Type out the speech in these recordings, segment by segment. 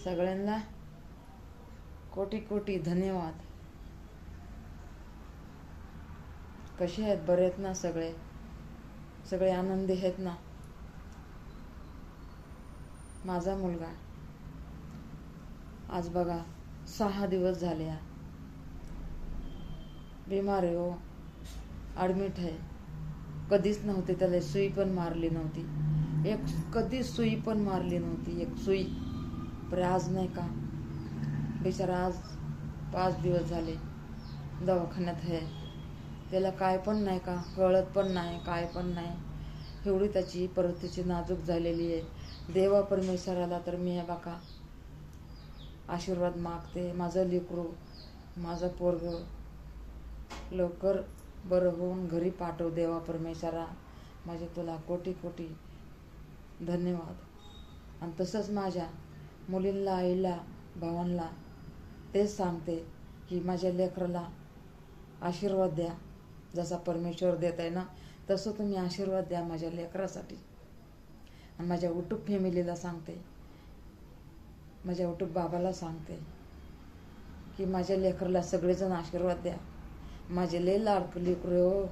सगळ्यांना कोटी कोटी धन्यवाद. कसे आहेत? बरे आहेत ना सगळे? सगळे आनंदी आहेत ना? माझा मुलगा आज बघा 6 दिवस झाले बिमार आहे, हो, ॲडमिट आहे. कधीच नव्हते त्याला सुई पण मारली नव्हती, कधीच सुई पण मारली नव्हती, एक सुई. पण आज नाही का बिचारा, आज 5 दिवस झाले दवाखान्यात आहे. त्याला काय पण नाही का कळत पण नाही, काय पण नाही. एवढी त्याची परिस्थिती नाजूक झालेली आहे. देवा परमेश्वराला तर मी बघा आशीर्वाद मागते. माझं लेकरू, माझं पोरगं लवकर बरं होऊन घरी पाठव देवा परमेश्वरा. माझे तुला कोटी कोटी धन्यवाद. आणि तसंच माझ्या मुलींना, आईला, भावांना तेच सांगते की माझ्या लेकराला आशीर्वाद द्या. जसा परमेश्वर देत आहे ना तसं तुम्ही आशीर्वाद द्या माझ्या लेकरासाठी. आणि माझ्या युट्यूब फॅमिलीला सांगते, माझ्या युट्यूब बाबाला सांगते की माझ्या लेकराला सगळेजण आशीर्वाद द्या. माझे लई लाडके लेकरं हो,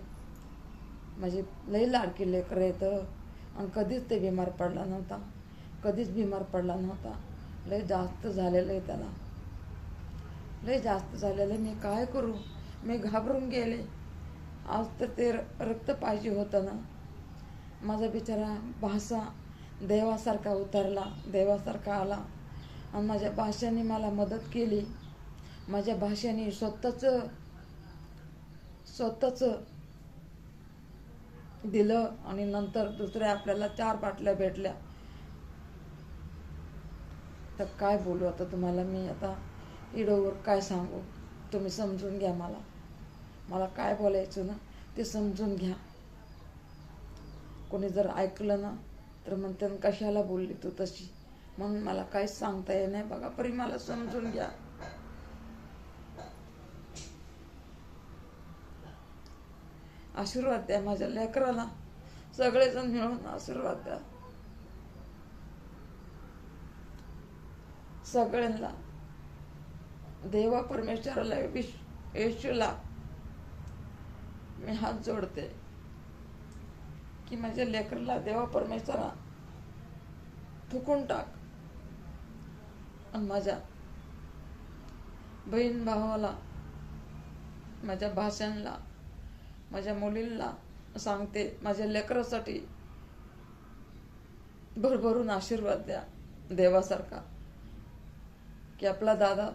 माझे लई लाडके लेकरं येतं. आणि कधीच ते बिमार पडला नव्हता, कधीच बिमार पडला नव्हता. लई जास्त झालेलं आहे त्याला, लई जास्त झालेलं आहे. मी काय करू, मी घाबरून गेले. आज तर ते रक्त पाहिजे होतं ना. माझा बिचारा भाषा देवासारखा उतरला, देवासारखा आला. आणि माझ्या भाषाने मला मदत केली. माझ्या भाषाने स्वतःच दिलं. आणि नंतर दुसऱ्या आपल्याला 4 बाटल्या भेटल्या. तर काय बोलू आता तुम्हाला मी, आता व्हिडिओवर काय सांगू, तुम्ही समजून घ्या. मला काय बोलायचं ना ते समजून घ्या. कोणी जर ऐकलं ना तर म्हणते कशाला बोलली तू तशी, म्हणून मला काहीच सांगता येत नाही बघा. परी मला समजून घ्या. आशीर्वाद द्या माझ्या लेकराला, सगळेजण मिळून आशीर्वाद द्या सगळ्यांना. देवा परमेश्वराला, येशूला मी हात जोडते की माझ्या लेकराला देवा परमेश्वरा थुकून टाक. आणि माझ्या बहीण भावाला, माझ्या भाषांना, माझ्या मुलींना सांगते माझ्या लेकरासाठी भरभरून आशीर्वाद द्या देवासारखा, की आपला दादा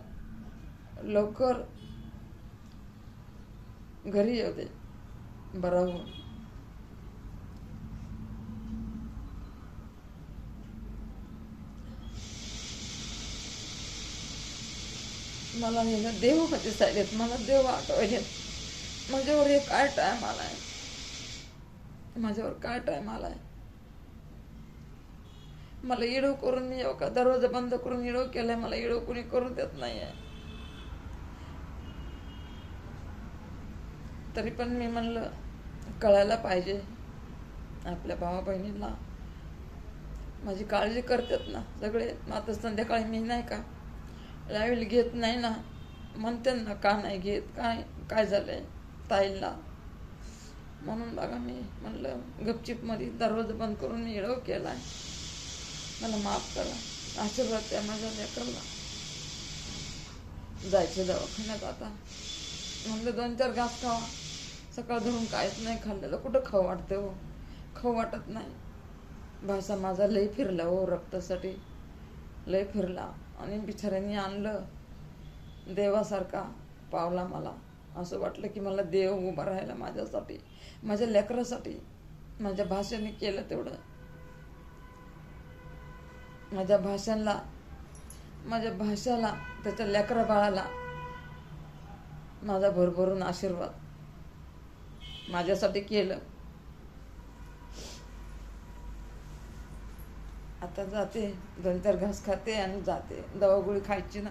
लवकर घरी येऊ दे बरा होऊन. मला हे ना देव मध्ये साईलेत, मला देव आठवले. माझ्यावर हे काय टाइम आलाय, माझ्यावर काय टाइम आलाय. मला इडो करून मी का दरवाजा बंद करून इडो केलाय. मला इडो कोणी करू देत नाहीये. तरी पण मी म्हणलं कळायला पाहिजे आपल्या भावा बहिणीला. माझी काळजी करतात ना सगळे. आता संध्याकाळी मी नाही का लाईव्ह घेत नाही ना, म्हणते ना का नाही घेत, काय झालंय ताईला. म्हणून बघा मी म्हणलं गपचिप मध्ये दरवाजा बंद करून मी इडो केलाय. मला माफ करा, आशीर्वाद द्या माझ्या लेकराला. जायचं दवाखान्यात आता. म्हणलं 2-4 घास खावा. सकाळ धरून काहीच नाही खाल्लेलं, कुठं खाऊ वाटते हो, खाऊ वाटत नाही. भाषा माझा लई फिरला हो, रक्तासाठी लई फिरला. आणि बिचाऱ्यांनी आणलं देवासारखा पावला मला. असं वाटलं की मला देव उभा राहायला माझ्यासाठी, माझ्या लेकरासाठी. माझ्या भाषेने केलं तेवढं. माझ्या भाषाला, त्याच्या लेकरा बाळाला माझा भरभरून आशीर्वाद माझ्यासाठी केलं. आता जाते 2-4 घास खाते आणि जाते. दवा गोळी खायची ना.